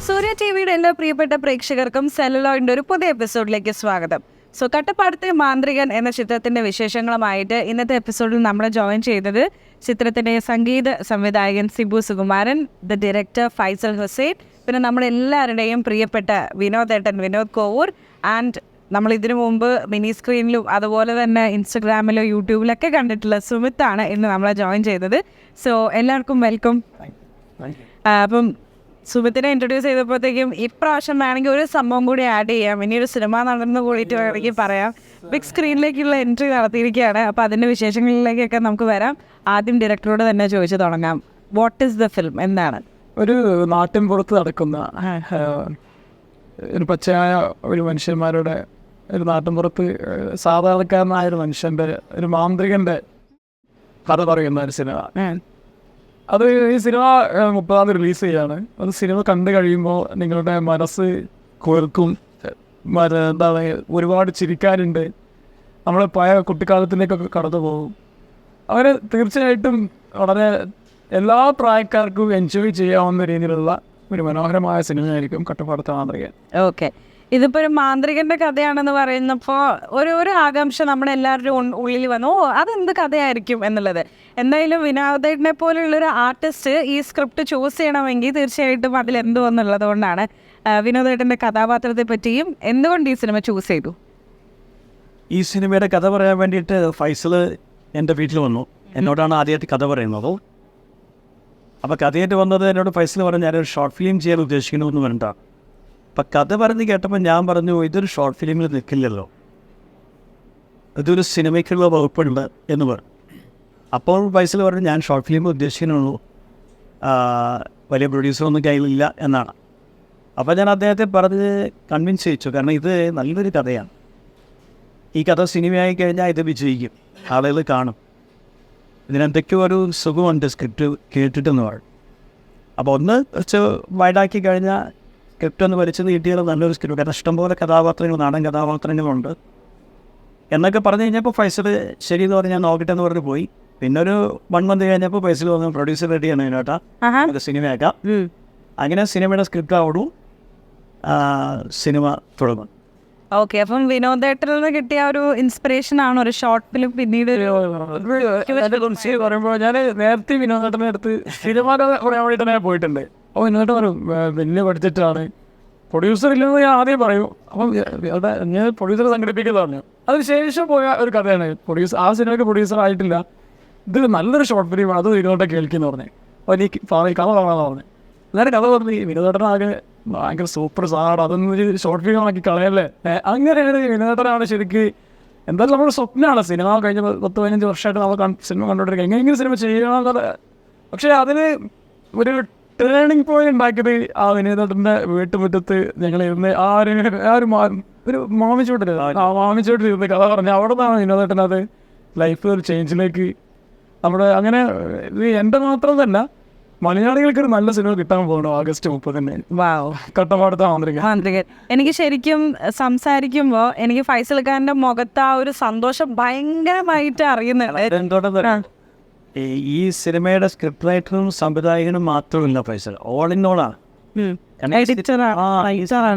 സൂര്യ ടിവിയുടെ എല്ലാ പ്രിയപ്പെട്ട പ്രേക്ഷകർക്കും സെല്ലുലോയിൻ്റെ ഒരു പുതിയ എപ്പിസോഡിലേക്ക് സ്വാഗതം. സോ കട്ടപ്പാടത്തെ മാന്ത്രികൻ എന്ന ചിത്രത്തിൻ്റെ വിശേഷങ്ങളുമായിട്ട് ഇന്നത്തെ എപ്പിസോഡിൽ നമ്മളെ ജോയിൻ ചെയ്തത് ചിത്രത്തിൻ്റെ സംഗീത സംവിധായകൻ സിബു സുകുമാരൻ, ദ ഡയറക്ടർ ഫൈസൽ ഹുസൈൻ, പിന്നെ നമ്മളെല്ലാവരുടെയും പ്രിയപ്പെട്ട വിനോദ് കോവൂർ ആൻഡ് നമ്മൾ ഇതിനു മുമ്പ് മിനി സ്ക്രീനിലും അതുപോലെ തന്നെ ഇൻസ്റ്റഗ്രാമിലോ യൂട്യൂബിലൊക്കെ കണ്ടിട്ടുള്ള സുമിത്താണ് ഇന്ന് നമ്മളെ ജോയിൻ ചെയ്തത്. സോ എല്ലാവർക്കും വെൽക്കം. അപ്പം സുമിത്തിനെ ഇൻട്രൊഡ്യൂസ് ചെയ്തപ്പോഴത്തേക്കും ഇപ്രാവശ്യം വേണമെങ്കിൽ ഒരു സംഭവം കൂടി ആഡ് ചെയ്യാം. ഇനി ഒരു സിനിമ നടന്നു കൂടിയിട്ട് വേണമെങ്കിൽ പറയാം. ബിഗ് സ്ക്രീനിലേക്കുള്ള എൻട്രി നടത്തിയിരിക്കുകയാണ്. അപ്പോൾ അതിൻ്റെ വിശേഷങ്ങളിലേക്കൊക്കെ നമുക്ക് വരാം. ആദ്യം ഡയറക്ടറോട് തന്നെ ചോദിച്ചു തുടങ്ങാം. What is the film? എന്താണ്? ഒരു നാട്ടിൻ പുറത്ത് നടക്കുന്ന ഒരു പച്ചയായ ഒരു മനുഷ്യന്മാരുടെ ഒരു നാട്ടിൻപുറത്ത് സാധാരണക്കാരനായ ഒരു മനുഷ്യൻ്റെ ഒരു മാന്ത്രികൻ്റെ കഥ പറയുന്ന ഒരു സിനിമ. അത് ഈ സിനിമ 30 റിലീസ് ചെയ്യാണ്. അത് സിനിമ കണ്ടു കഴിയുമ്പോൾ നിങ്ങളുടെ മനസ്സ് കോർക്കും. എന്താണ്, ഒരുപാട് ചിരിക്കാനുണ്ട്. നമ്മളെ പഴയ കുട്ടിക്കാലത്തിലേക്കൊക്കെ കടന്നു പോകും. അവർ തീർച്ചയായിട്ടും വളരെ എല്ലാ പ്രായക്കാർക്കും എൻജോയ് ചെയ്യാവുന്ന രീതിയിലുള്ള ഒരു മനോഹരമായ സിനിമയായിരിക്കും കട്ടപ്പാടത്തെ മാന്ത്രികൻ. ഓക്കെ, ഇതിപ്പോൾ ഒരു മാന്ത്രികൻ്റെ കഥയാണെന്ന് പറയുന്നപ്പോൾ ഒരു ആകാംക്ഷ നമ്മുടെ എല്ലാവരുടെയും ഉള്ളിൽ വന്നു, അതെന്ത് കഥയായിരിക്കും എന്നുള്ളത്. എന്തായാലും വിനോദേട്ടനെ പോലെയുള്ളൊരു ആർട്ടിസ്റ്റ് ഈ സ്ക്രിപ്റ്റ് ചൂസ് ചെയ്യണമെങ്കിൽ തീർച്ചയായിട്ടും അതിലെന്തോ എന്നുള്ളത് കൊണ്ടാണ്. വിനോദേട്ടൻ്റെ കഥാപാത്രത്തെ പറ്റിയും എന്തുകൊണ്ട് ഈ സിനിമ ചൂസ് ചെയ്തു? ഈ സിനിമയുടെ കഥ പറയാൻ വേണ്ടിയിട്ട് ഫൈസൽ എൻ്റെ വീട്ടിൽ വന്നു. എന്നോടാണ് ആദ്യമായിട്ട് കഥ പറയുന്നത്. അപ്പോൾ കഥയായിട്ട് വന്നത് എന്നോട് ഫൈസൽ പറഞ്ഞു, ഞാനൊരു ഷോർട്ട് ഫിലിം ചെയ്യാൻ ഉദ്ദേശിക്കണമെന്ന് വേണ്ട. അപ്പം കഥ പറഞ്ഞ് കേട്ടപ്പോൾ ഞാൻ പറഞ്ഞു, ഇതൊരു ഷോർട്ട് ഫിലിമിൽ നിൽക്കില്ലല്ലോ, ഇതൊരു സിനിമയ്ക്കുള്ള വകുപ്പുണ്ട് എന്ന് പറഞ്ഞു. അപ്പോൾ ഫൈസൽ പറഞ്ഞു, ഞാൻ ഷോർട്ട് ഫിലിം ഉദ്ദേശിക്കുന്നുള്ളൂ, വലിയ പ്രൊഡ്യൂസറൊന്നും കയ്യിലില്ല എന്നാണ്. അപ്പോൾ ഞാൻ അദ്ദേഹത്തെ പറഞ്ഞ് കൺവിൻസ് ചെയ്യിച്ചു. കാരണം ഇത് നല്ലൊരു കഥയാണ്. ഈ കഥ സിനിമയായി കഴിഞ്ഞാൽ ഇത് വിജയിക്കും, ആളുകൾ കാണും. ഇതിനെന്തൊക്കെയോ ഒരു സുഖമുണ്ട് സ്ക്രിപ്റ്റ് കേട്ടിട്ടെന്ന് പറഞ്ഞു. അപ്പോൾ ഒന്ന് വെച്ച് വൈഡാക്കി കഴിഞ്ഞാൽ സ്ക്രിപ്റ്റ് ഒന്ന് വലിച്ചു നീട്ടിയാൽ നല്ലൊരു സ്ക്രിപ്റ്റ്. കാരണം ഇഷ്ടംപോലെ കഥാപാത്രങ്ങൾ, നാടൻ കഥാപാത്രങ്ങളുണ്ട് എന്നൊക്കെ പറഞ്ഞു കഴിഞ്ഞപ്പോൾ ഫൈസൽ ശരി എന്ന് പറഞ്ഞ് ഞാൻ നോക്കട്ടെ എന്ന് പറഞ്ഞ് പോയി. പിന്നെ ഒരു 1 month കഴിഞ്ഞപ്പോൾ ഫൈസൽ വന്നു, പ്രൊഡ്യൂസർ റെഡിയാണ് ഇതിനോട്ടാ, അത് സിനിമയാക്കാം. അങ്ങനെ സിനിമയുടെ സ്ക്രിപ്റ്റ് ആവടും സിനിമ തുടങ്ങും. ഓക്കെ, അപ്പം വിനോദേട്ടനിൽ നിന്ന് കിട്ടിയ ഒരു ഇൻസ്പിറേഷൻ ആണ് ഒരു ഷോർട്ട് ഫിലിം പിന്നീട് പറയുമ്പോൾ ഞാൻ നേരത്തെ വിനോദേട്ടനെ അടുത്ത് സിനിമ പറയാൻ വേണ്ടി തന്നെ പോയിട്ടുണ്ട്. അപ്പോൾ വിനോദേട്ടൻ പറയും വലിയ ബഡ്ജറ്റാണ്, പ്രൊഡ്യൂസർ ഇല്ലെന്ന് ഞാൻ ആദ്യം പറയും. അപ്പം ഞാൻ പ്രൊഡ്യൂസറെ സംഘടിപ്പിക്കുന്നത് പറഞ്ഞു. അതിനുശേഷം പോയ ഒരു കഥയാണ്. ആ സിനിമയ്ക്ക് പ്രൊഡ്യൂസർ ആയിട്ടില്ല, ഇത് നല്ലൊരു ഷോർട്ട് ഫിലിമാണ്, അത് വിനോദേട്ടൻ കേൾക്കുന്നു പറഞ്ഞു. അപ്പോൾ എനിക്ക് കഥ കാണാമെന്ന് പറഞ്ഞു. നേരെ കഥ പറഞ്ഞു, വിനോദേട്ടനാകെ ഭയങ്കര സൂപ്പർ സാറാണ്, അതൊന്നും ഷോർട്ട് ഫിലിം ആക്കി കളയല്ലേ. അങ്ങനെയാണ് വിനോദേട്ടനാണ് ശരിക്ക്. എന്തായാലും നമ്മുടെ സ്വപ്നമാണ് സിനിമ. കഴിഞ്ഞ 10-15 വർഷമായിട്ട് നമ്മൾ സിനിമ കണ്ടുകൊണ്ടിരിക്കുക, എങ്ങനെയെങ്കിലും സിനിമ ചെയ്യണമെന്നത്. പക്ഷേ അതിന് ഒരു ടേണിംഗ് പോയിന്റ് ഉണ്ടാക്കിയത് ആ വിനോദേട്ടൻ്റെ വീട്ടുമുറ്റത്ത് ഞങ്ങളിരുന്ന് ഒരു മാമിച്ചോട്ടിരുന്ന് കഥ പറഞ്ഞ് അവിടെ നിന്നാണ് വിനോദേട്ടൻ അത് ലൈഫ് ഒരു ചേഞ്ചിലേക്ക് നമ്മുടെ അങ്ങനെ. ഇത് എൻ്റെ മാത്രമല്ല, മലയാളികൾക്ക് ഒരു നല്ല സിനിമ കിട്ടാൻ പോകണം August 30. വാവ്, കട്ടപ്പാടത്തെ മാന്ത്രികൻ. എനിക്ക് ശരിക്കും സംസാരിക്കുമ്പോൾ എനിക്ക് ഫൈസൽ ഖാന്റെ മുഖത്ത് ആ ഒരു സന്തോഷം ഭയങ്കരമായിട്ട് അറിയുന്നുണ്ട്. ഈ സിനിമയുടെ സ്ക്രിപ്റ്റ് റൈറ്ററും സംവിധായകനും മാത്രമല്ല ഫൈസൽ, ഓൾ ഇൻ ഓൾ ആണ്.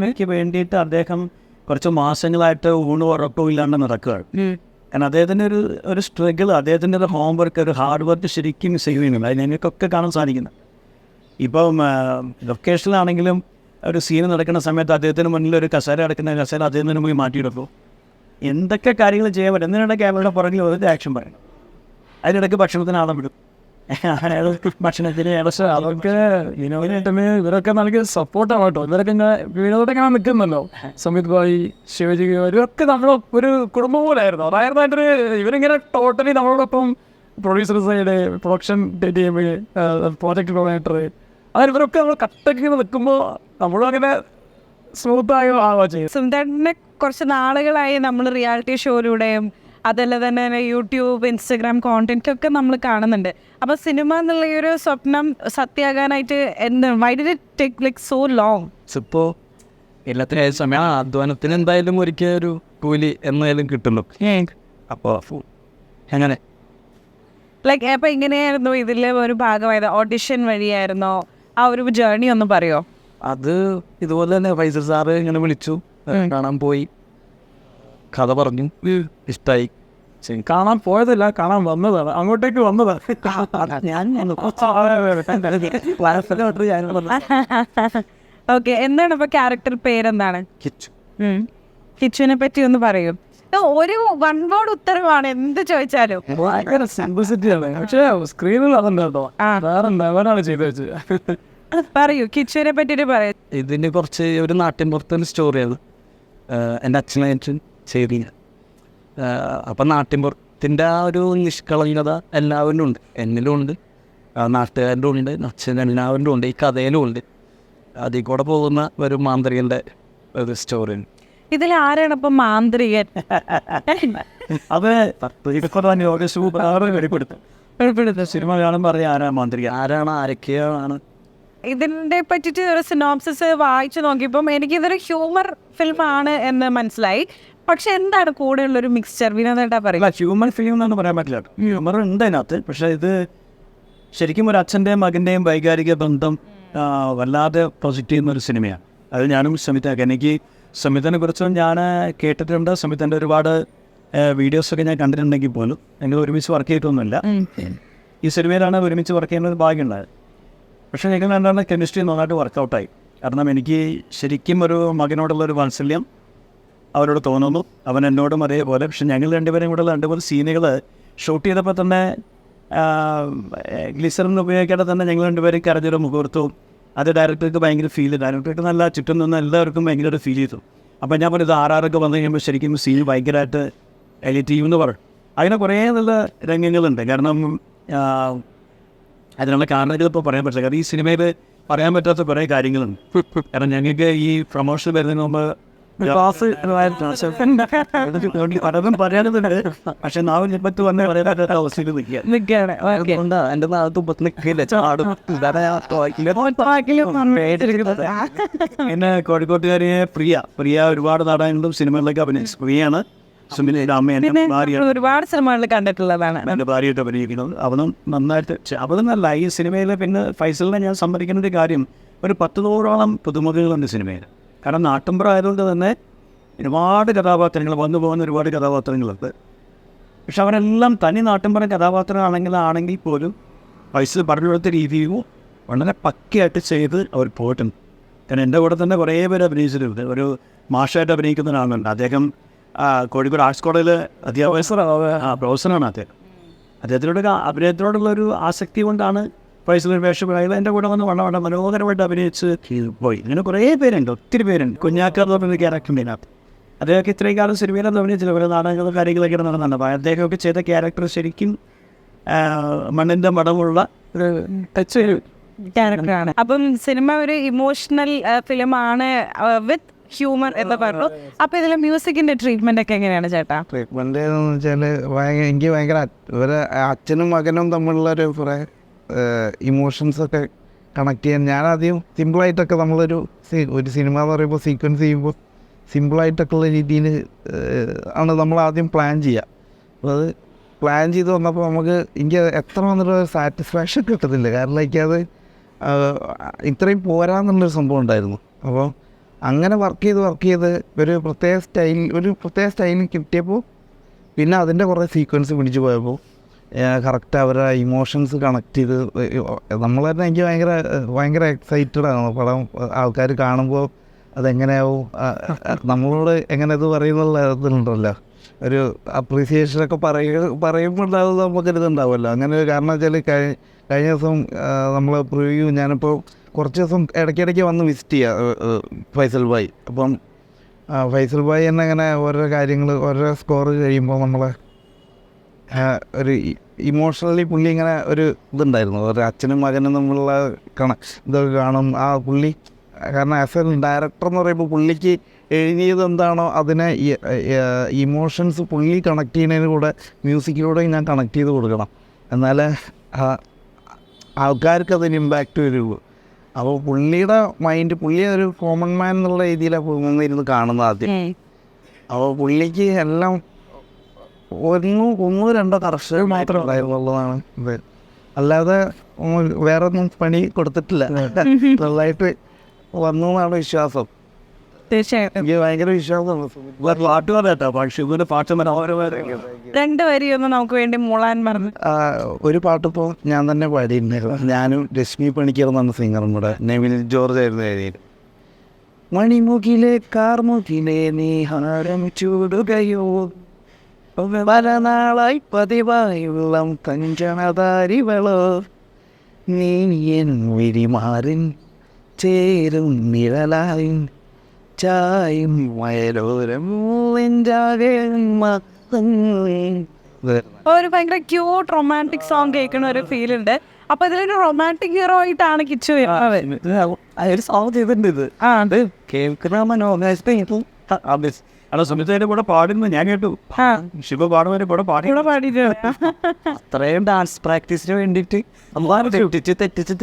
എനിക്ക് വേണ്ടിയിട്ട് അദ്ദേഹം കുറച്ച് മാസങ്ങളായിട്ട് ഊണ് ഉറക്കവും ഇല്ലാണ്ട് നടക്കുകയാണ്. കാരണം അദ്ദേഹത്തിൻ്റെ ഒരു സ്ട്രഗിൾ, അദ്ദേഹത്തിൻ്റെ ഒരു ഹോംവർക്ക്, ഒരു ഹാർഡ് വർക്ക് ശരിക്കും ചെയ്യുന്നുണ്ട്. അത് ഞങ്ങൾക്കൊക്കെ കാണാൻ സാധിക്കുന്നത്. ഇപ്പം ലൊക്കേഷനിലാണെങ്കിലും ഒരു സീൻ നടക്കുന്ന സമയത്ത് അദ്ദേഹത്തിന് മുന്നിൽ ഒരു കസേര അടക്കുന്ന കസേര അദ്ദേഹത്തിന് പോയി മാറ്റിയെടുക്കും. എന്തൊക്കെ കാര്യങ്ങൾ ചെയ്യാൻ പറ്റും. എന്തിനാണ് ക്യാമറയുടെ പുറകിൽ ഒരു ആക്ഷൻ പറയണം, അതിനിടയ്ക്ക് ഭക്ഷണത്തിന് ആളം വിടും. ഭക്ഷണത്തിന് അതൊക്കെ വിനോദേട്ടന് ഇവരൊക്കെ നൽകിയ സപ്പോർട്ടാണ് കേട്ടോ. ഇവരൊക്കെ വിനോദം നിൽക്കുന്നല്ലോ, സംവിത് ഭായി, ശിവജി, ഇവരൊക്കെ നമ്മളെ ഒരു കുടുംബം പോലെ ആയിരുന്നു. അതായിരുന്നു അതിൻ്റെ ഇവരിങ്ങനെ ടോട്ടലി നമ്മളോടൊപ്പം producer side, production team, project coordinator, അങ്ങനെ ഇവരൊക്കെ നമ്മൾ കട്ടൊക്കെ നിൽക്കുമ്പോൾ നമ്മളും അങ്ങനെ സ്മൂത്തായി ആവുക ചെയ്യും. സുന്ദരനെ കുറച്ച് നാളുകളായി നമ്മൾ റിയാലിറ്റി ഷോയിലൂടെയും അതല്ല തന്നെ യൂട്യൂബ്, ഇൻസ്റ്റഗ്രാം കോണ്ടന്റ് ഒക്കെ നമ്മൾ കാണുന്നുണ്ട്. അപ്പോൾ സിനിമ എന്നുള്ള ഈ ഒരു സ്വപ്നം സത്യമാകാനായിട്ട് why did it take like so long? ഇപ്പോൾ എല്ലാത്തിനും സമയം അധ്വാനത്തിന് എന്തായാലും ഒരിക്കൽ ഒരു കൂലി എന്നായാലും കിട്ടുന്നു. അപ്പോൾ അങ്ങനെ ലൈക്ക് അപ്പോൾ ഇങ്ങനെയായിരുന്നു ഇതിൽ ഒരു ഭാഗമായത്? ഓഡിഷൻ വഴിയായിരുന്നോ? ആ ഒരു ജേർണി ഒന്ന് പറയുമോ? അത് ഇതുപോലെ തന്നെ ഫൈസൽ സാറ് ഇങ്ങനെ വിളിച്ചു, കാണാൻ പോയി, കഥ പറഞ്ഞു, ഇഷ്ടമായി. കാണാൻ പോയതല്ല, കാണാൻ വന്നതാണ്, അങ്ങോട്ടേക്ക് വന്നതാണ്. ഓക്കെ, എന്താണ് അപ്പൊ ക്യാരക്ടർ പേരെന്താണ്? കിച്ചു. കിച്ചുവിനെ പറ്റി ഒന്ന് പറയൂ. ഒരു വൺ വേർഡ് ഉത്തരവാണ് എന്ത് ചോദിച്ചാലും. ഭയങ്കര സിംപ്ലിസിറ്റിയാണ്, പക്ഷേ സ്ക്രീനിൽ അതുണ്ട് കേട്ടോ, വേറെ ലെവലാണ് ചെയ്തു വെച്ചത്. പറയൂ, കിച്ചുവിനെ പറ്റിയിട്ട് പറയൂ. ഇതിന് കുറച്ച് ഒരു നാട്ടിൻപുറത്തൊരു സ്റ്റോറിയാണ്. എൻ്റെ അച്ഛനച്ഛൻ ചെയ്തില്ല. അപ്പം നാട്ടിൻപുറത്തിൻ്റെ ആ ഒരു നിഷ്കളങ്കത എല്ലാവരിലും ഉണ്ട്, എന്നിലും ഉണ്ട്, നാട്ടുകാരിലും ഉണ്ട്, അച്ഛൻ എല്ലാവരിലും ഉണ്ട്, ഈ കഥയിലും ഉണ്ട്. അതിൽ കൂടെ പോകുന്ന ഒരു മാന്ത്രികൻ്റെ ഒരു സ്റ്റോറിയാണ്. ഇതിൽ ആരാണ് ഇപ്പൊ മാന്ത്രികൻ? അത് വെളിപ്പെടുത്തും. സിനിമ കാണുമ്പോൾ അറിയാം ആരാ മാന്ത്രിക, ആരാണ്, ആരൊക്കെയാണ്. ഇതിനെ പറ്റിയിട്ട് ഒരു സിനോപ്സിസ് വായിച്ചു നോക്കിയപ്പം എനിക്കിതൊരു ഹ്യൂമർ ഫിലിമാണ് എന്ന് മനസ്സിലായി. പക്ഷെ എന്താണ് കൂടെയുള്ള ഒരു മിക്സ്ചർ? വിനോദേട്ടാ പറയും. ഹ്യൂമൻ ഫിലിം എന്നൊന്നും പറയാൻ പറ്റില്ല. ഹ്യൂമർ ഉണ്ട് അതിനകത്ത്, പക്ഷെ ഇത് ശരിക്കും ഒരു അച്ഛൻ്റെയും മകൻ്റെയും വൈകാരിക ബന്ധം വല്ലാതെ പ്രൊജക്റ്റ് ചെയ്യുന്ന ഒരു സിനിമയാണ്. അത് ഞാനും സമിതയൊക്കെ, എനിക്ക് സമിതനെ കുറിച്ചും ഞാൻ കേട്ടിട്ടുണ്ട്, സമിതൻ്റെ ഒരുപാട് വീഡിയോസൊക്കെ ഞാൻ കണ്ടിട്ടുണ്ടെങ്കിൽ പോലും ഞങ്ങൾ ഒരുമിച്ച് വർക്ക് ചെയ്തിട്ടൊന്നുമില്ല. ഈ സിനിമയിലാണ് ഒരുമിച്ച് വർക്ക് ചെയ്യുന്ന ഒരു ഭാഗ്യമുണ്ടായത്. പക്ഷേ ഞങ്ങൾ രണ്ടാണ് കെമിസ്ട്രി നന്നായിട്ട് വർക്കൗട്ടായി. കാരണം എനിക്ക് ശരിക്കും ഒരു മകനോടുള്ളൊരു വാത്സല്യം അവരോട് തോന്നുന്നു, അവൻ എന്നോടും അതേപോലെ. പക്ഷെ ഞങ്ങൾ രണ്ടുപേരും കൂടെ 2-3 സീനുകൾ ഷൂട്ട് ചെയ്തപ്പോൾ തന്നെ ഗ്ലിസറിൻ ഉപയോഗിക്കാതെ തന്നെ ഞങ്ങൾ രണ്ടുപേരും കരഞ്ഞൊരു മുഹൂർത്തവും അത് ഡയറക്ടർക്ക് ഭയങ്കര ഫീൽ ചെയ്തു. ഡയറക്ടർക്ക് നല്ല ചുറ്റും നിന്ന് എല്ലാവർക്കും ഭയങ്കര ഫീൽ ചെയ്തു. അപ്പോൾ ഞാൻ പറഞ്ഞത് ആറാറൊക്കെ വന്നു കഴിയുമ്പോൾ ശരിക്കും സീൻ ഭയങ്കരമായിട്ട് എലിറ്റ് ചെയ്യുമെന്ന് പറഞ്ഞു. അങ്ങനെ കുറേ നല്ല രംഗങ്ങളുണ്ട്. കാരണം അതിനുള്ള കാരണങ്ങൾ ഇപ്പോൾ പറയാൻ പറ്റില്ല. കാരണം ഈ സിനിമയിൽ പറയാൻ പറ്റാത്ത കുറേ കാര്യങ്ങളുണ്ട്. കാരണം ഞങ്ങൾക്ക് ഈ പ്രൊമോഷൻ വരുന്നതിന് മുമ്പ് പലതും പറയാനുണ്ട്, പക്ഷെ നാവിൽ ഇപ്പത്ത് വന്ന് പറയാത്ത അവസ്ഥയിൽ നിൽക്കുകയാണ്. ഓക്കെ, എൻ്റെ നാളത്ത് നിൽക്കില്ല, ചാടും. പിന്നെ കോഴിക്കോട്ടുകാരിയെ പ്രിയ ഒരുപാട് നാടകങ്ങളും സിനിമകളിലൊക്കെ അഭിനയിച്ചു. പ്രിയാണ് സുമിതിയുടെ അമ്മേനെ ഭാര്യ, ഒരുപാട് സിനിമകളിൽ കണ്ടിട്ടുള്ളതാണ്. എൻ്റെ ഭാര്യയായിട്ട് അഭിനയിക്കുന്നത്. അവനും നന്നായിട്ട് അവനല്ല ഈ സിനിമയിൽ. പിന്നെ ഫൈസലിനെ ഞാൻ സമ്മതിക്കുന്ന ഒരു കാര്യം, ഒരു 10-100ഓളം പുതുമുഖങ്ങളുണ്ട് സിനിമയിൽ. കാരണം നാട്ടുമ്പുറ ആയതുകൊണ്ട് തന്നെ ഒരുപാട് കഥാപാത്രങ്ങൾ വന്നു പോകുന്ന ഒരുപാട് കഥാപാത്രങ്ങളുണ്ട്. പക്ഷെ അവരെല്ലാം തനി നാട്ടുമ്പുറ കഥാപാത്രമാണെങ്കിൽ പോലും ഫൈസൽ പറഞ്ഞു കൊടുത്ത രീതിയും വളരെ പക്കയായിട്ട് ചെയ്ത് അവർ പോയിട്ടുണ്ട്. കാരണം എൻ്റെ കൂടെ തന്നെ കുറേ പേര് അഭിനയിച്ചിട്ടുണ്ട്. ഒരു മാഷായിട്ട് അഭിനയിക്കുന്ന ഒരാളുണ്ട്. അദ്ദേഹം കോഴിക്കോട് ആർട്സ് കോളേജിൽ പ്രൊഫസറാണ് അദ്ദേഹം. അദ്ദേഹത്തിനോട് അഭിനയത്തിനോടുള്ളൊരു ആസക്തി കൊണ്ടാണ് ഫൈസൽ വേഷമായത്. എൻ്റെ കൂടെ വന്ന് വളരെ മനോഹരമായിട്ട് അഭിനയിച്ച് പോയി. ഇങ്ങനെ കുറേ പേരുണ്ട്, ഒത്തിരി പേരുണ്ട്. കുഞ്ഞാക്കാന്ന് പറഞ്ഞൊരു ക്യാരക്ടറുണ്ട് ഇതിനകത്ത്. അദ്ദേഹമൊക്കെ ഇത്രയും കാലം സിനിമയിലൊന്നും അഭിനയിച്ചില്ല, ഓരോ നാടകങ്ങളും കാര്യങ്ങളൊക്കെ നടന്നുണ്ട്. അപ്പോൾ അദ്ദേഹമൊക്കെ ചെയ്ത ക്യാരക്ടർ ശരിക്കും മണ്ണിൻ്റെ മടമുള്ള ഒരു ടച്ച് ക്യാരക്ടറാണ്. അപ്പം സിനിമ ഒരു ഇമോഷണൽ ഫിലിമാണ് വിത്ത് ഹ്യൂമർ എന്ന് പറഞ്ഞു. അപ്പൊ ഇതിലെ മ്യൂസിക്കിന്റെ ട്രീറ്റ്മെന്റ് ഒക്കെ എങ്ങനെയാണ് ചേട്ടാ? ട്രീറ്റ്മെന്റ് എന്ന് വെച്ചാൽ എനിക്ക് ഭയങ്കര ഒരു അച്ഛനും മകനും തമ്മിലുള്ളൊരു കുറേ ഇമോഷൻസൊക്കെ കണക്ട് ചെയ്യാൻ ഞാനാദ്യം സിമ്പിളായിട്ടൊക്കെ നമ്മളൊരു സിനിമ എന്ന് പറയുമ്പോൾ സീക്വൻസ് ചെയ്യുമ്പോൾ സിമ്പിളായിട്ടൊക്കെ ഉള്ള രീതിയിൽ ആണ് നമ്മൾ ആദ്യം പ്ലാൻ ചെയ്യുക. അപ്പോൾ അത് പ്ലാൻ ചെയ്ത് വന്നപ്പോൾ നമുക്ക് എനിക്ക് എത്ര വന്നിട്ട് സാറ്റിസ്ഫാക്ഷൻ കിട്ടത്തില്ല. കാരണം എനിക്കത് ഇത്രയും പോരാന്നുള്ളൊരു സംഭവം ഉണ്ടായിരുന്നു. അപ്പോൾ അങ്ങനെ വർക്ക് ചെയ്ത് ഒരു പ്രത്യേക സ്റ്റൈലിൽ കിട്ടിയപ്പോൾ പിന്നെ അതിൻ്റെ കുറേ സീക്വൻസ് പിടിച്ച് പോയപ്പോൾ കറക്റ്റ് അവരുടെ ഇമോഷൻസ് കണക്ട് ചെയ്ത് നമ്മൾ തന്നെ എനിക്ക് ഭയങ്കര എക്സൈറ്റഡ് ആണ് പടം. ആൾക്കാർ കാണുമ്പോൾ അതെങ്ങനെയാവും, നമ്മളോട് എങ്ങനെ ഇത് പറയുന്നുള്ള ഇതുണ്ടല്ലോ, ഒരു അപ്രീസിയേഷനൊക്കെ പറയുമ്പോൾ ഉണ്ടാകുന്നത് നമുക്കൊരിതുണ്ടാവുമല്ലോ. അങ്ങനെ കാരണം വെച്ചാൽ കഴിഞ്ഞ ദിവസം നമ്മൾ പ്രിവ്യൂ ഞാനിപ്പോൾ കുറച്ച് ദിവസം ഇടയ്ക്കിടയ്ക്ക് വന്ന് വിസിറ്റ് ചെയ്യുക ഫൈസൽ ഭായ്. അപ്പം ഫൈസൽ ഭായ് തന്നെ അങ്ങനെ ഓരോ കാര്യങ്ങൾ ഓരോ സ്കോർ കഴിയുമ്പോൾ നമ്മളെ ഒരു ഇമോഷണലി പുള്ളി ഇങ്ങനെ ഒരു ഇതുണ്ടായിരുന്നു, ഒരു അച്ഛനും മകനും തമ്മിലുള്ള ഇതൊക്കെ കാണും ആ പുള്ളി. കാരണം ആസ് എ ഡയറക്ടർ എന്ന് പറയുമ്പോൾ പുള്ളിക്ക് എഴുതിയത് എന്താണോ അതിനെ ഇമോഷൻസ് പുള്ളി കണക്ട് ചെയ്യുന്നതിന് കൂടെ മ്യൂസിക്കിലൂടെ ഞാൻ കണക്ട് ചെയ്ത് കൊടുക്കണം, എന്നാലേ ആൾക്കാർക്ക് അതിന് ഇമ്പാക്റ്റ് വരുള്ളൂ. അപ്പോൾ പുള്ളിയുടെ മൈൻഡ്, പുള്ളി ഒരു കോമൺ മാൻ എന്നുള്ള രീതിയിലാണ് ഇരുന്ന് കാണുന്നത് ആദ്യം. അപ്പോൾ പുള്ളിക്ക് എല്ലാം ഒന്നോ രണ്ടോ കർഷകർ മാത്രമേ ഉണ്ടായിരുന്നുള്ളതാണ് ഇത്. അല്ലാതെ വേറെ ഒന്നും പണി കൊടുത്തിട്ടില്ല. നന്നായിട്ട് വന്നു എന്നാണ് വിശ്വാസം. തീർച്ചയായിട്ടും എനിക്ക് ഭയങ്കര വിശ്വാസമാണ്. പാട്ട് പറഞ്ഞേട്ടോ, പക്ഷെ ഇവരുടെ പാട്ട് മനോഹരമായിരുന്നു. 2 വരിയൊന്ന് നമുക്ക് വേണ്ടി മൂളാൻ പറഞ്ഞു. ഒരു പാട്ടിപ്പോൾ ഞാൻ തന്നെ പാടിയിട്ടുണ്ടായിരുന്നു. ഞാനും രശ്മി പണിക്കർ എന്ന സിംഗറും കൂടെ. നെവിൽ ജോർജ് ആയിരുന്നു എഴുതിയത്. മണിമുഖിലെ കാർമുഖിലെ നീ ഹാരം ചൂടുകയോ, പല നാളായി പതിവായി വെള്ളം കഞ്ചണതാരിവളോ, നീ എൻ വിരിമാറിൻ ചേരും നിഴലായും ചായും വയലോരം ഒരു ഭയങ്കര ക്യൂട്ട് റൊമാൻറ്റിക് സോങ് കേൾക്കുന്ന ഒരു ഫീൽ ഉണ്ട്. അപ്പൊ ഇതിലൊരു റൊമാൻറ്റിക് ഹീറോ ആയിട്ടാണ് കിച്ചു വരുന്നത്. ഒരു സോങ് ചെയ്തിട്ടുണ്ട് ഇത്. അത് കേൾക്കുന്ന മനോഹര അല്ല, സുമിതയുടെ കൂടെ പാടുന്നു ഞാൻ കേട്ടു. ശിവ പാടുന്നതിന്റെ കൂടെ പാടി. ഇവിടെ പാടിയിട്ടുണ്ട്. അത്രയും ഡാൻസ് പ്രാക്ടീസിന് വേണ്ടിയിട്ട് തെറ്റിച്ച്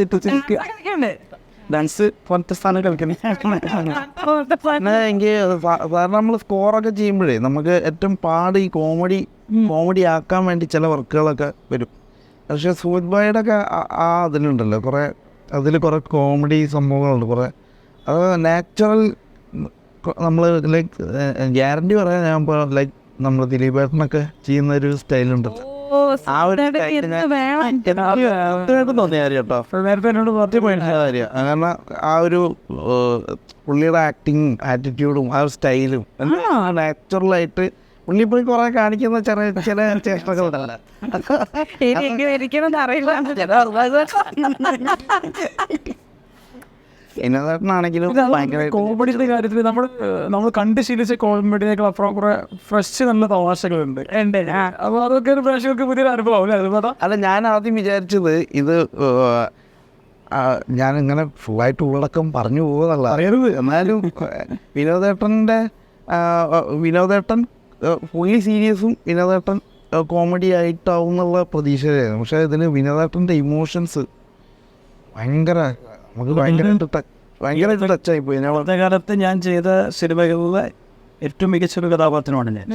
ഡാൻസ് പോലത്തെ സാധനം കളിക്കുന്നത്. എനിക്ക് സാധാരണ നമ്മൾ സ്കോറൊക്കെ ചെയ്യുമ്പോഴേ നമുക്ക് ഏറ്റവും പാട് ഈ കോമഡി ആക്കാൻ വേണ്ടി ചില വർക്കുകളൊക്കെ വരും. പക്ഷേ സുമിത് ഭായിയുടെ ഒക്കെ ആ അതിലുണ്ടല്ലോ കുറേ, അതിൽ കുറേ കോമഡി സംഭവങ്ങളുണ്ട് കുറേ. അത് നാച്ചുറൽ നമ്മൾ ലൈക്ക് ഗ്യാരണ്ടി പറയാൻ ഞാൻ ലൈക്ക് നമ്മൾ ദിലീപേട്ടനൊക്കെ ചെയ്യുന്ന ഒരു സ്റ്റൈലുണ്ടല്ലോ, ആ ഒരു തോന്നിയ കാര്യം കേട്ടോ. നേരത്തെ എന്നോട് പറഞ്ഞു പോയി. കാര്യം കാരണം ആ ഒരു പുള്ളിയുടെ ആക്ടിങ് ആറ്റിറ്റ്യൂഡും ആ ഒരു സ്റ്റൈലും നാച്ചുറലായിട്ട് പുള്ളി പോയി കുറെ കാണിക്കുന്ന ചില ചേഷ്ടകളുണ്ടല്ല. എന്നതാണെങ്കിലും ഭയങ്കര കോമഡിയുടെ കാര്യത്തിൽ നമ്മൾ കണ്ട് ശീലിച്ച കോമഡിയേക്കാൾ അപ്പുറം കുറെ ഫ്രഷ് നല്ല തമാശകളുണ്ട്. അപ്പൊ അതൊക്കെ ഒരു പ്രേക്ഷകർക്ക് പുതിയൊരു അനുഭവം അല്ലേ? അല്ല, ഞാൻ ആദ്യം വിചാരിച്ചത് ഇത് ഞാനിങ്ങനെ ഫുള്ളായിട്ട് ഉള്ളടക്കം പറഞ്ഞു പോകുന്നല്ല, അറിയരുത്. എന്നാലും വിനോദേട്ടൻ പുള്ളി സീരിയസും വിനോദേട്ടൻ കോമഡി ആയിട്ടാവും എന്നുള്ള പ്രതീക്ഷയായിരുന്നു. പക്ഷേ ഇതിന് വിനോദേട്ടൻ്റെ ഇമോഷൻസ് ഭയങ്കര നമുക്ക് ഭയങ്കര ടച്ചായി പോയി. അന്നത്തെ കാലത്ത് ഞാൻ ചെയ്ത സിനിമകളിലെ ഏറ്റവും മികച്ചൊരു കഥാപാത്രമാണ് ഞാൻ.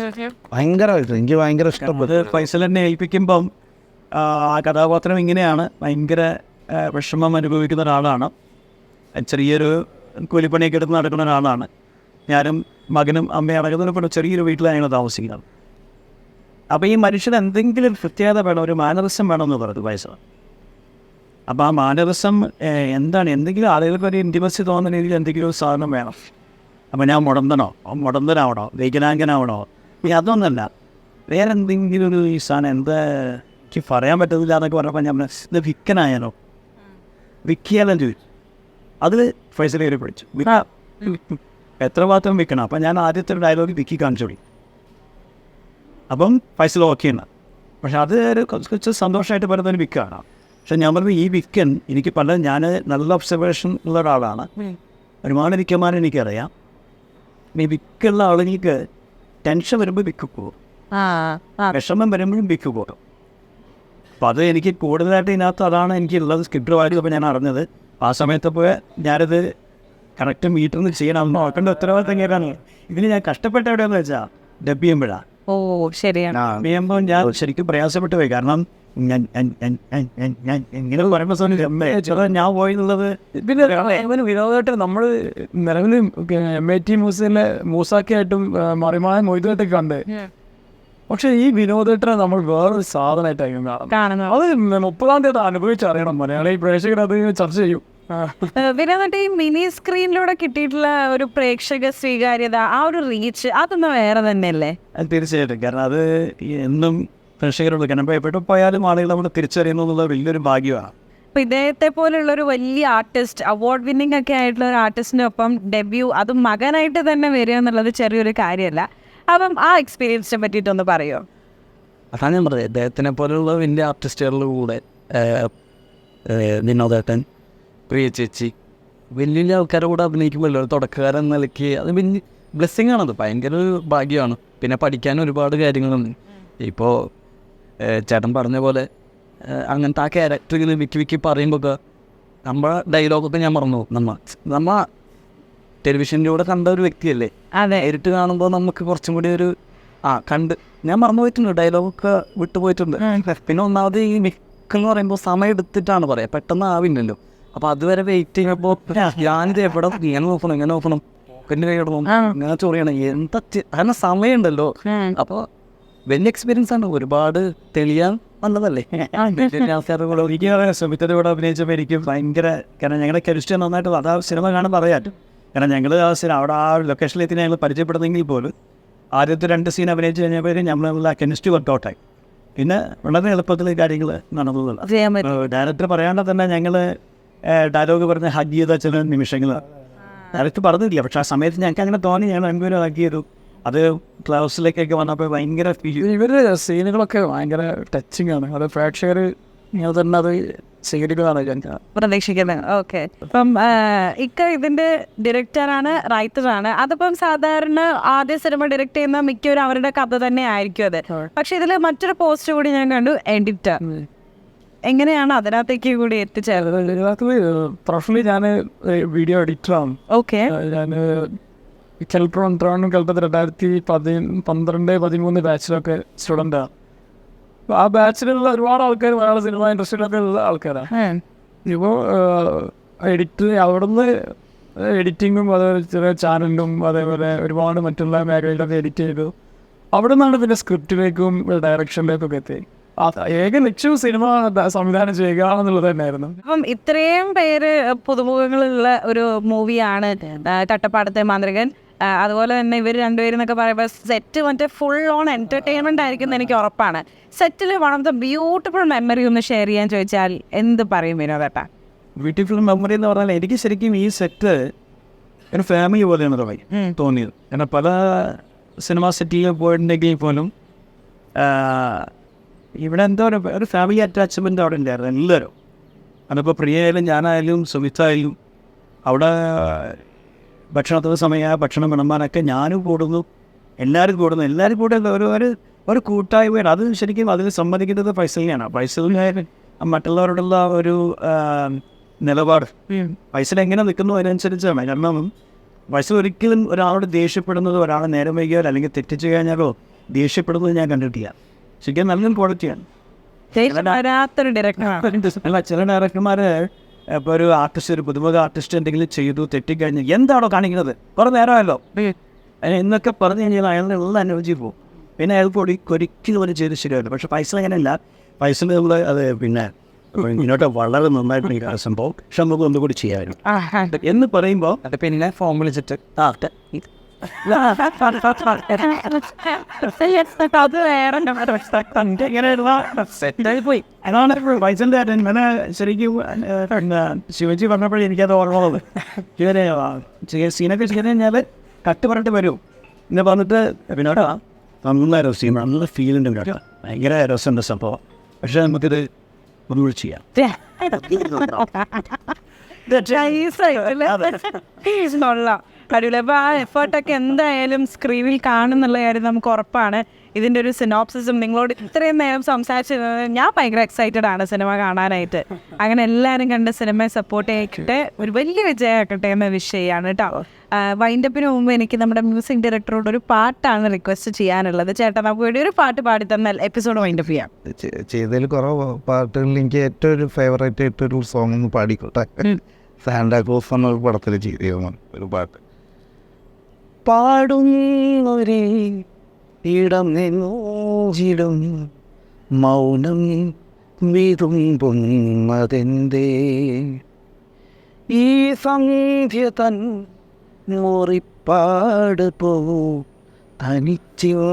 ഭയങ്കരമായിട്ട് എനിക്ക് ഭയങ്കര ഇഷ്ടപ്പെട്ടു. അത് ഫൈസൽ എന്നെ ഏൽപ്പിക്കുമ്പം ആ കഥാപാത്രം ഇങ്ങനെയാണ്, ഭയങ്കര വിഷമം അനുഭവിക്കുന്ന ഒരാളാണ്, ചെറിയൊരു കൂലിപ്പണിയൊക്കെ എടുത്ത് നടക്കുന്ന ഒരാളാണ്. ഞാനും മകനും അമ്മയും അടങ്ങുന്ന ചെറിയൊരു വീട്ടിലാണ് ഞങ്ങൾ താമസിക്കുന്നത്. അപ്പോൾ ഈ മനുഷ്യന് എന്തെങ്കിലും പ്രത്യേകത വേണം, ഒരു മാനറിസം വേണമെന്ന് പറഞ്ഞു ഫൈസൽ. അപ്പോൾ ആ മാനറിസം എന്താണ്, എന്തെങ്കിലും ആളുകൾക്ക് ഒരു ഇൻറ്റിമസി തോന്നുന്ന രീതിയിൽ എന്തെങ്കിലും ഒരു സാധനം വേണം. അപ്പോൾ ഞാൻ മുടന്തനാവണോ വൈകലാംഗനാവണോ, അതൊന്നല്ല, വേറെ എന്തെങ്കിലും ഒരു ഈ സാധനം എന്താ എനിക്ക് പറയാൻ പറ്റുന്നില്ല എന്നൊക്കെ പറഞ്ഞപ്പോൾ ഞാൻ ഇത് വിക്കനായാലോ, വിക്കിയാലും ചോദിച്ചു. അതിൽ ഫൈസൽ കയറി പിടിച്ചു, എത്ര മാത്രം വിൽക്കണം. അപ്പം ഞാൻ ആദ്യത്തെ ഒരു ഡയലോഗ് വിക്കി കാണിച്ചു തുടങ്ങി. അപ്പം ഫൈസൽ ഓക്കെയാണ്. പക്ഷെ അത് ഒരു കുറച്ച് സന്തോഷമായിട്ട് പറയുന്നൊരു വിക്കാണ്. പക്ഷെ ഞാൻ പറഞ്ഞു ഈ വിക്കൻ എനിക്ക് ഞാൻ നല്ല ഒബ്സർവേഷൻ ഉള്ള ഒരാളാണ്, ഒരുപാട് വിക്കന്മാരെ എനിക്കറിയാം. ഈ വിക്കുള്ള ആളുകൾക്ക് ടെൻഷൻ വരുമ്പോൾ വിക്ക് പോകും, വിഷമം വരുമ്പോഴും വിക്ക് പോകും. അപ്പം അത് എനിക്ക് കൂടുതലായിട്ട് ഇതിനകത്ത് അതാണ് എനിക്കുള്ളത്. സ്ക്രിപ്റ്റ് വായിച്ചപ്പോൾ ഞാൻ അറിഞ്ഞത് ആ സമയത്ത് പോയി ഞാനത് കറക്റ്റ് വീട്ടിൽ നിന്ന് ചെയ്യണം, നോക്കേണ്ട ഉത്തരവാദിത്തം കേൾക്കാണ്. ഇതിന് ഞാൻ കഷ്ടപ്പെട്ട എവിടെയെന്ന് വെച്ചാൽ ഡബ് ചെയ്യുമ്പോഴാണ്. ഓ ശരിയാണ്. ഡബ് ചെയ്യുമ്പോൾ ഞാൻ ശരിക്കും പ്രയാസപ്പെട്ടു പോയി. കാരണം ഞാൻ ഇങ്ങനെ പറയുമ്പോൾ ഞാൻ പോയി എന്നുള്ളത്. പിന്നെ വിനോദമായിട്ട് നമ്മൾ നിലവിൽ MIT മ്യൂസിയത്തിലെ മൂസാക്കിയായിട്ടും മറിമായ മൊയ്തുമായിട്ടൊക്കെ കണ്ട്. പക്ഷെ ഈ വിനോദേട്ടനെ നമ്മൾ വേറൊരു സാധനമായിട്ടായിരിക്കും കാണുന്നത്. അത് 30-ാം തീയതി അനുഭവിച്ചറിയണം. മലയാളി പ്രേക്ഷകർ അത് ചർച്ച ചെയ്യും. വിനോദേട്ട ഈ മിനി സ്ക്രീനിലൂടെ കിട്ടിയിട്ടുള്ള ഒരു പ്രേക്ഷക സ്വീകാര്യത, ആ ഒരു റീച്ച്, അതൊന്നും വേറെ തന്നെയല്ലേ? തീർച്ചയായിട്ടും. കാരണം അത് എന്നും പ്രേക്ഷകരോട് കാരണം എവിടെ പോയാലും ആളുകൾ നമ്മൾ തിരിച്ചറിയുന്നു എന്നുള്ള വലിയൊരു ഭാഗ്യമാണ്. അപ്പോൾ ഇദ്ദേഹത്തെ പോലുള്ളൊരു വലിയ ആർട്ടിസ്റ്റ്, അവാർഡ് വിന്നിംഗ് ഒക്കെ ആയിട്ടുള്ള ഒരു ആർട്ടിസ്റ്റിനൊപ്പം ഡെബ്യൂ, അതും മകനായിട്ട് തന്നെ വരിക എന്നുള്ളത് ചെറിയൊരു കാര്യമല്ല. അപ്പം ആ എക്സ്പീരിയൻസിനെ പറ്റിയിട്ടൊന്ന് പറയുമോ? അതാണ് ഞാൻ പറഞ്ഞത്, ഇദ്ദേഹത്തിനെ പോലുള്ള വലിയ ആർട്ടിസ്റ്റുകളുടെ കൂടെ വിനോദേട്ടൻ, പ്രിയ ചേച്ചി, വലിയ ആൾക്കാരുടെ കൂടെ അഭിനയിക്കുമല്ലോ ഒരു തുടക്കക്കാരൻ നിലയ്ക്ക് അത് വലിയ ബ്ലെസ്സിങ് ആണത്, ഭയങ്കര ഒരു ഭാഗ്യമാണ്. പിന്നെ പഠിക്കാൻ ഒരുപാട് കാര്യങ്ങളുണ്ട്. ഇപ്പോൾ ചേട്ടൻ പറഞ്ഞ പോലെ അങ്ങനത്തെ ആ ക്യാരക്ടർ ഇങ്ങനെ വിക്കി പറയുമ്പോൾ നമ്മളെ ഡയലോഗൊക്കെ ഞാൻ മറന്നു പോകും. നമ്മ ടെലിവിഷനിലൂടെ കണ്ട ഒരു വ്യക്തിയല്ലേ, നേരിട്ട് കാണുമ്പോൾ നമുക്ക് കുറച്ചും കൂടി ഒരു കണ്ട് ഞാൻ മറന്നു പോയിട്ടുണ്ട്, ഡയലോഗൊക്കെ വിട്ടുപോയിട്ടുണ്ട്. പിന്നെ ഒന്നാമത് ഈ മിക്കെന്ന് പറയുമ്പോൾ സമയം എടുത്തിട്ടാണ് പറയാം, പെട്ടെന്ന് ആവില്ലല്ലോ. അപ്പോൾ അതുവരെ വെയിറ്റ് ചെയ്യുമ്പോൾ ഞാനിത് എവിടെ ഇങ്ങനെ നോക്കണം പിന്നെ കിടന്നു ഇങ്ങനെ ചൊറിയണം എന്താ കാരണം സമയമുണ്ടല്ലോ. അപ്പോൾ വലിയ എക്സ്പീരിയൻസ് ആണ്, ഒരുപാട് തെളിയാൻ നല്ലതല്ലേ. എനിക്ക് സുമിത്തയുടെ കൂടെ അഭിനയിച്ചപ്പോൾ എനിക്ക് ഭയങ്കര, കാരണം ഞങ്ങളുടെ കെമിസ്ട്രി നന്നായിട്ട് അതാ സിനിമ കാണാൻ പറയാം. കാരണം ഞങ്ങൾ ആ അവിടെ ആ ലൊക്കേഷനിലെത്തി ഞങ്ങൾ പരിചയപ്പെടുന്നെങ്കിൽ പോലും ആദ്യത്തെ 2 സീൻ അഭിനയിച്ച് കഴിഞ്ഞപ്പോൾ നമ്മൾ ആ കെമിസ്ട്രി വർക്കൗട്ടായി. പിന്നെ വളരെ എളുപ്പത്തിൽ കാര്യങ്ങൾ നടന്നതല്ല. ഡയറക്ടർ പറയാണ്ട് തന്നെ ഞങ്ങൾ ഡയലോഗ് പറഞ്ഞ് ഹഗ് ചെയ്ത ചില നിമിഷങ്ങൾ ഡയറക്ടർ പറഞ്ഞില്ല, പക്ഷെ ആ സമയത്ത് ഞങ്ങൾക്ക് അങ്ങനെ തോന്നി. ഞങ്ങൾ രണ്ടുപേരും ഹഗ് ചെയ്തു. അത് ക്ലൗസിലേക്കൊക്കെ വന്നപ്പോൾ ഭയങ്കര ഇവരുടെ സീനുകളൊക്കെ ഭയങ്കര ടച്ചിങ് ആണ്. അത് പ്രേക്ഷകർ തന്നെ അത് സ്വീകരിക്കുന്നതാണ് ഞാൻ പ്രതീക്ഷിക്കുന്നത്. ഓക്കെ, അപ്പം ഇക്ക ഇതിന്റെ ഡയറക്ടറാണ്, റൈറ്ററാണ്. അതിപ്പം സാധാരണ ആദ്യ സിനിമ ഡയറക്ട് ചെയ്യുന്ന മിക്കവരും അവരുടെ കഥ തന്നെ ആയിരിക്കും അത്. പക്ഷെ ഇതിൽ മറ്റൊരു പോസ്റ്റ് കൂടി ഞാൻ കണ്ടു, എഡിറ്റർ. എങ്ങനെയാണ് അതിനകത്തേക്ക് കൂടി എത്തിച്ചേർന്നത്? പ്രൊഫഷണലി ഞാൻ വീഡിയോ എഡിറ്ററാണ്. ഓക്കെ, ഞാൻ ട്രിവാൻഡ്രം 2012-13 ബാച്ചിലൊക്കെ സ്റ്റുഡൻ്റാണ്. ആ ബാച്ചിലുള്ള ഒരുപാട് ആൾക്കാർ മലയാള സിനിമ ഇൻഡസ്ട്രിയിലൊക്കെ ഉള്ള ആൾക്കാരാണ്. ഇപ്പോൾ എഡിറ്റ് അവിടുന്ന് എഡിറ്റിങ്ങും അതേപോലെ ചെറിയ ചാനലിലും അതേപോലെ ഒരുപാട് മറ്റുള്ള മേഖലയിലൊക്കെ എഡിറ്റ് ചെയ്തു. അവിടെ നിന്നാണ് പിന്നെ സ്ക്രിപ്റ്റിലേക്കും ഡയറക്ഷനിലേക്കൊക്കെ എത്തി. ഏക ലക്ഷ്യവും സിനിമ സംവിധാനം ചെയ്യുക എന്നുള്ളത് തന്നെയായിരുന്നു. അപ്പം ഇത്രയും പേര് പുതുമുഖങ്ങളുള്ള ഒരു മൂവിയാണ് കട്ടപ്പാടത്തെ മാന്ത്രികൻ. അതുപോലെ തന്നെ ഇവർ രണ്ടുപേരും എന്നൊക്കെ പറയുമ്പോൾ സെറ്റ് മറ്റേ ഫുൾ ഓൺ എൻ്റർടൈൻമെൻ്റ് ആയിരിക്കും എന്ന് എനിക്ക് ഉറപ്പാണ്. സെറ്റിൽ one of the beautiful memory ഒന്ന് ഷെയർ ചെയ്യാൻ ചോദിച്ചാൽ എന്ത് പറയും വിനോദേട്ടാ? ബ്യൂട്ടിഫുൾ മെമ്മറി എന്ന് പറഞ്ഞാൽ എനിക്ക് ശരിക്കും ഈ സെറ്റ് ഒരു ഫാമിലി പോലെയാണ് തോന്നിയത്. കാരണം പല സിനിമ സെറ്റിൽ പോയിട്ടുണ്ടെങ്കിൽ പോലും ഇവിടെ എന്തോ ഒരു ഫാമിലി അറ്റാച്ച്മെൻ്റ് അവിടെ ഉണ്ടായിരുന്നു എല്ലാവരും. അതിപ്പോൾ പ്രിയയായാലും ഞാനായാലും സുമിത്തായാലും അവിടെ ഭക്ഷണത്തിന് സമയമായ ഭക്ഷണം വിളമ്പാനൊക്കെ ഞാനും കൂടുന്നു, എല്ലാവരും കൂടെ ഒരു കൂട്ടായ്മയാണ്. അത് ശരിക്കും അതിൽ സമ്മതിക്കുന്നത് ഫൈസലിനെയാണ്. ഫൈസലിനായാലും മറ്റുള്ളവരോടുള്ള ഒരു നിലപാട് ഫൈസൽ എങ്ങനെ നിൽക്കുന്നു അതിനനുസരിച്ചാണ്. കാരണം ഫൈസൽ ഒരിക്കലും ഒരാളോട് ദേഷ്യപ്പെടുന്നത്, ഒരാളെ നേരം വൈകിയാൽ അല്ലെങ്കിൽ തെറ്റിച്ച് കഴിഞ്ഞാലോ ദേഷ്യപ്പെടുന്നത് ഞാൻ കണ്ടിട്ടില്ല. ശരിക്കും നല്ലൊരു ക്വാളിറ്റിയാണ്. അല്ല, ചില ഡയറക്ടർമാർ ഇപ്പോൾ ഒരു ആർട്ടിസ്റ്റ്, ഒരു പുതുമുഖ ആർട്ടിസ്റ്റ് എന്തെങ്കിലും ചെയ്തു തെറ്റിക്കഴിഞ്ഞ് എന്താണോ കാണിക്കുന്നത്, കുറേ നേരമല്ലോ എന്നൊക്കെ പറഞ്ഞു കഴിഞ്ഞാൽ അയാളുടെ ഉള്ള അനുഭവിച്ച് പോകും. പിന്നെ അയാൾക്ക് ഒരിക്കലും ഒരു ചെയ്ത് ശരിയല്ല. പക്ഷെ ഫൈസൽ അങ്ങനെയല്ല. ഫൈസൽ നമ്മൾ അത് പിന്നെ ഇങ്ങോട്ട് വളരെ നന്നായിട്ട് സംഭവം, പക്ഷെ നമുക്ക് ഒന്നുകൂടി ചെയ്യാമായിരുന്നു എന്ന് പറയുമ്പോൾ അത് പിന്നെ ഫോം വിളിച്ചിട്ട് അത് വേറെ സെറ്റായി പോയി. അതാണ് ഫൈസലിൻ്റെ ഇന്നലെ ശരിക്കും ശിവജി പറഞ്ഞപ്പോഴേ എനിക്കത് ഓർമ്മ വന്നത്. സീനൊക്കെ ചെയ്ത് കഴിഞ്ഞാൽ കട്ട് പറഞ്ഞിട്ട് വരും പിന്നെ പറഞ്ഞിട്ട് പിന്നോട്ടാ നല്ല രസം, നല്ല ഫീലുണ്ട് കേട്ടോ, ഭയങ്കര രസമുണ്ട് സംഭവം. പക്ഷെ നമുക്കിത് ഒന്നുകൂടി ചെയ്യാം. അടിപൊളി. അപ്പോൾ ആ എഫേർട്ടൊക്കെ എന്തായാലും സ്ക്രീനിൽ കാണുന്നുള്ള കാര്യം നമുക്ക് ഉറപ്പാണ്. ഇതിൻ്റെ ഒരു സിനോപ്സിസും നിങ്ങളോട് ഇത്രയും നേരം സംസാരിച്ചത് ഞാൻ ഭയങ്കര എക്സൈറ്റഡ് ആണ് സിനിമ കാണാനായിട്ട്. അങ്ങനെ എല്ലാവരും കണ്ട് സിനിമയെ സപ്പോർട്ട് ചെയ്യട്ടെ, ഒരു വലിയ വിജയമാക്കട്ടെ എന്ന വിഷയമാണ് കേട്ടോ. വൈൻഡപ്പിന് മുമ്പ് എനിക്ക് നമ്മുടെ മ്യൂസിക് ഡയറക്ടറോട് ഒരു പാട്ടാണ് റിക്വസ്റ്റ് ചെയ്യാനുള്ളത്. ചേട്ടാ, നമുക്ക് വേണ്ടി ഒരു പാട്ട് പാടി തന്നാൽ എപ്പിസോഡ് വൈൻഡപ്പ് ചെയ്യാം. ചെയ്തതിൽ കുറേ പാട്ടുകളിൽ എനിക്ക് ഏറ്റവും ഒരു ഫേവറേറ്റ് ആയിട്ടൊരു സോങ് ഒന്ന് പാടിക്കോട്ടെ. സാന്റാക്ലോസ് എന്നൊരു പടത്തിൽ ചെയ്തിരുന്നു ഒരു പാട്ട്. പാടുന്നൊരേ ഇടം നെഞ്ചിടും മൗനം വിതുമ്പുന്നതെന്തേ, ഈ സന്ധ്യ തൻ മുറിപ്പാട് പോ തനിച്ചോ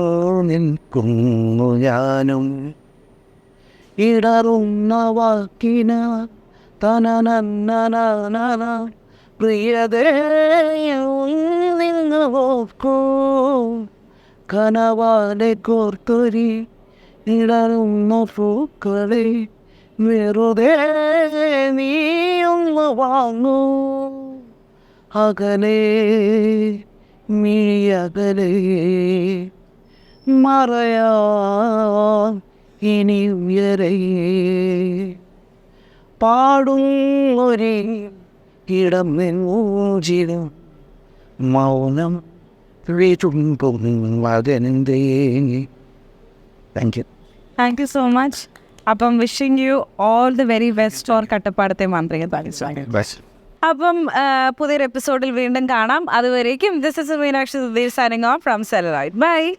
നിൽക്കുന്നു ഞാനും, ഇടറുന്ന വാക്കിന തനനനനന പ്രിയതേ നിന്ന് നോക്കൂ, കനവാലെ കോർത്തൊരി ഇടറുന്ന പൂക്കളെ വെറുതെ നീയൊന്ന് വാങ്ങൂ, അകലെ മിഴിയകലെ മറയാ ഇനി ഉയരേ, പാടുന്നൊരേ ഇടം നെഞ്ചിലും മൗനം വിതുമ്പുന്നതെന്തേ. Thank you so much. അപ്പം wishing you all the very best for കട്ടപ്പാടത്തെ മാന്ത്രികൻ. അപ്പം പുതിയൊരു എപ്പിസോഡിൽ വീണ്ടും കാണാം. അതുവരേക്കും this is Meenakshi Sudheer signing off from Celluloid. By.